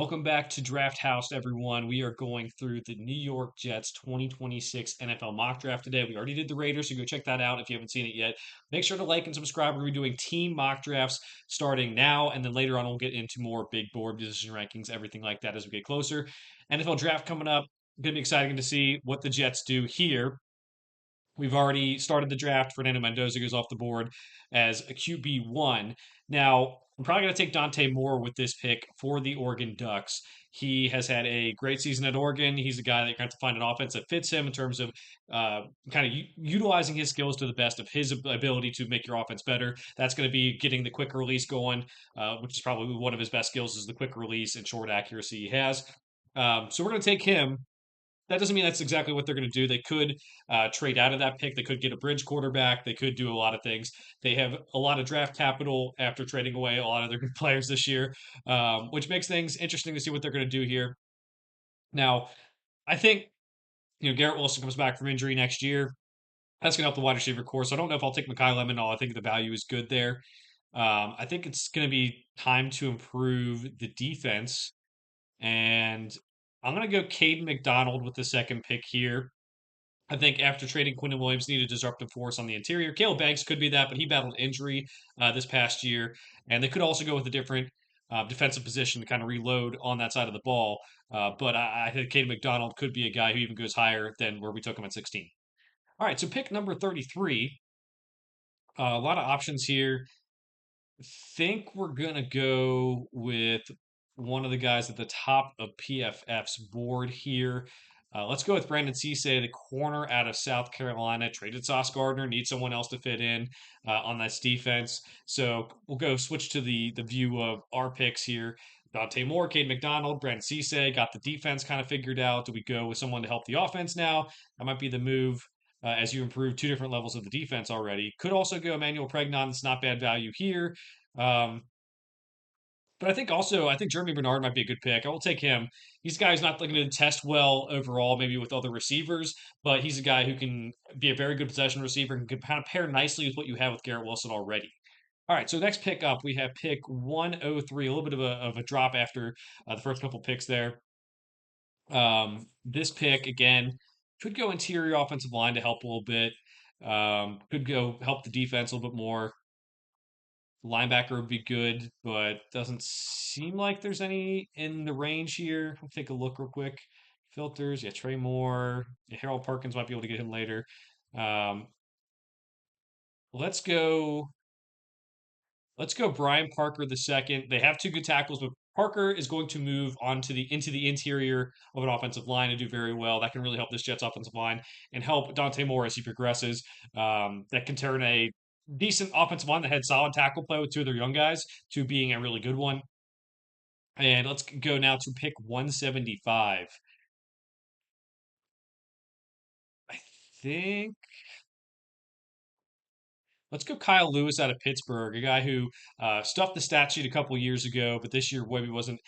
Welcome back to Draft House, everyone. We are going through the New York Jets 2026 NFL mock draft today. We already did the Raiders, so go check that out if you haven't seen it yet. Make sure to like and subscribe. We're going to be doing team mock drafts starting now, and then later on, we'll get into more big board position rankings, everything like that as we get closer. NFL draft coming up. Going to be exciting to see what the Jets do here. We've already started the draft. Fernando Mendoza goes off the board as a QB1. Now, I'm probably going to take Dante Moore with this pick for the Oregon Ducks. He has had a great season at Oregon. He's a guy that you're going to have to find an offense that fits him in terms of kind of utilizing his skills to the best of his ability to make your offense better. That's going to be getting the quick release going, which is probably one of his best skills is the quick release and short accuracy he has. So we're going to take him. That doesn't mean that's exactly what they're going to do. They could trade out of that pick. They could get a bridge quarterback. They could do a lot of things. They have a lot of draft capital after trading away a lot of their good players this year, which makes things interesting to see what they're going to do here. Now, I think Garrett Wilson comes back from injury next year. That's going to help the wide receiver core. So I don't know if I'll take Mekhi Lemon. I think the value is good there. I think it's going to be time to improve the defense, and I'm going to go Caden McDonald with the second pick here. I think after trading Quinton Williams, need a disruptive force on the interior. Caleb Banks could be that, but he battled injury this past year, and they could also go with a different defensive position to kind of reload on that side of the ball. But I think Caden McDonald could be a guy who even goes higher than where we took him at 16. All right, so pick number 33. A lot of options here. Think we're gonna go with one of the guys at the top of PFF's board here. Let's go with Brandon Cisse, the corner out of South Carolina. Traded Sauce Gardner, need someone else to fit in on this defense. So we'll go switch to the view of our picks here. Dante Moore, Cade McDonald, Brandon Cisse got the defense kind of figured out. Do we go with someone to help the offense now? That might be the move as you improve two different levels of the defense already. Could also go Emmanuel Pregnon. It's not bad value here. Um, but I think Jeremy Bernard might be a good pick. I will take him. He's a guy who's not going to test well overall, maybe with other receivers, but he's a guy who can be a very good possession receiver and can kind of pair nicely with what you have with Garrett Wilson already. All right, so next pick up, we have pick 103, a little bit of a drop after the first couple picks there. This pick, again, could go interior offensive line to help a little bit. Could go help the defense a little bit more. Linebacker would be good, but doesn't seem like there's any in the range here. I'll take a look real quick. Filters, yeah, Trey Moore, yeah, Harold Perkins might be able to get him later. Um, let's go. Let's go Brian Parker the second. They have two good tackles, but Parker is going to move into the interior of an offensive line and do very well. That can really help this Jets offensive line and help Dante Moore as he progresses. That can turn a decent offensive line that had solid tackle play with two of their young guys to being a really good one. And let's go now to pick 175. I think let's go Kyle Lewis out of Pittsburgh, a guy who stuffed the stat sheet a couple years ago, but this year maybe wasn't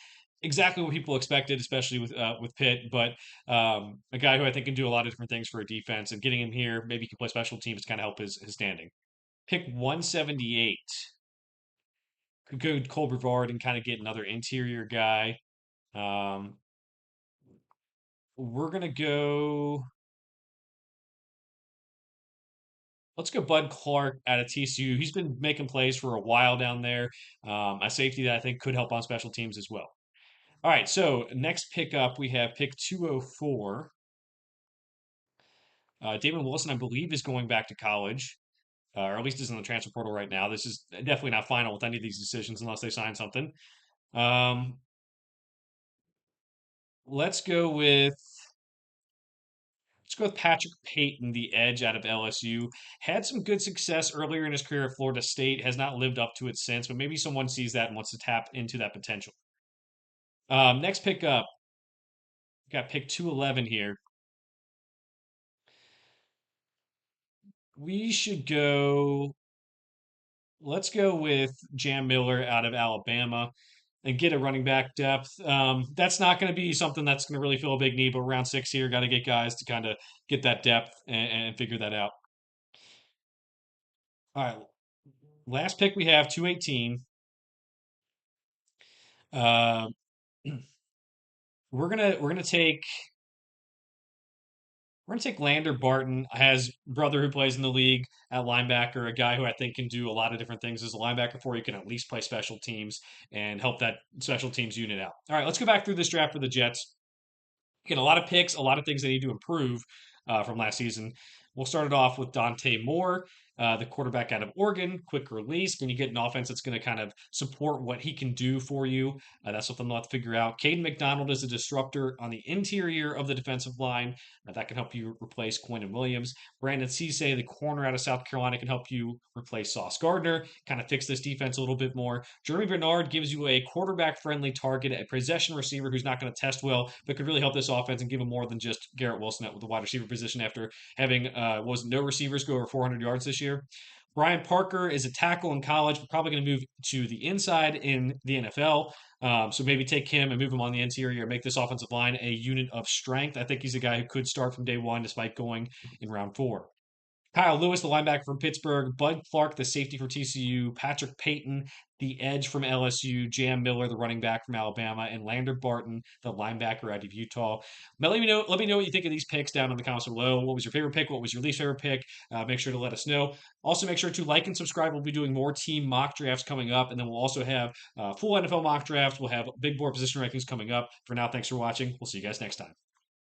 exactly what people expected, especially with Pitt. But a guy who I think can do a lot of different things for a defense, and getting him here, maybe he can play special teams to kind of help his standing. Pick 178. Could go Cole Brevard and kind of get another interior guy. Um, we're gonna go. Let's go Bud Clark out of TCU. He's been making plays for a while down there. A safety that I think could help on special teams as well. All right, so next pick up, we have pick 204. David Wilson, I believe, is going back to college, or at least is in the transfer portal right now. This is definitely not final with any of these decisions unless they sign something. Um, let's go with Let's go with Patrick Payton, the edge out of LSU. Had some good success earlier in his career at Florida State, has not lived up to it since, but maybe someone sees that and wants to tap into that potential. Next pick up, got pick 211 here. We should go, let's go with Jam Miller out of Alabama and get a running back depth. That's not going to be something that's going to really fill a big need, but round six here, got to get guys to kind of get that depth and figure that out. All right, last pick we have 218. Uh, We're gonna take Lander Barton. Has brother who plays in the league at linebacker, a guy who I think can do a lot of different things as a linebacker for you, can at least play special teams and help that special teams unit out. All right, let's go back through this draft for the Jets. Again, a lot of picks, a lot of things they need to improve from last season. We'll start it off with Dante Moore, the quarterback out of Oregon. Quick release. When you get an offense that's going to kind of support what he can do for you, that's something they'll have to figure out. Caden McDonald is a disruptor on the interior of the defensive line. That can help you replace Quentin Williams. Brandon Cisse, the corner out of South Carolina, can help you replace Sauce Gardner, kind of fix this defense a little bit more. Jeremy Bernard gives you a quarterback friendly target, a possession receiver who's not going to test well, but could really help this offense and give him more than just Garrett Wilson at the wide receiver position after having was no receivers go over 400 yards this year. Brian Parker is a tackle in college, but probably going to move to the inside in the NFL. So maybe take him and move him on the interior, make this offensive line a unit of strength. I think he's a guy who could start from day one despite going in round 4. Kyle Lewis, the linebacker from Pittsburgh, Bud Clark, the safety for TCU, Patrick Payton, the edge from LSU, Jam Miller, the running back from Alabama, and Lander Barton, the linebacker out of Utah. But let me know what you think of these picks down in the comments below. What was your favorite pick? What was your least favorite pick? Make sure to let us know. Also, make sure to like and subscribe. We'll be doing more team mock drafts coming up, and then we'll also have full NFL mock drafts. We'll have big board position rankings coming up. For now, thanks for watching. We'll see you guys next time.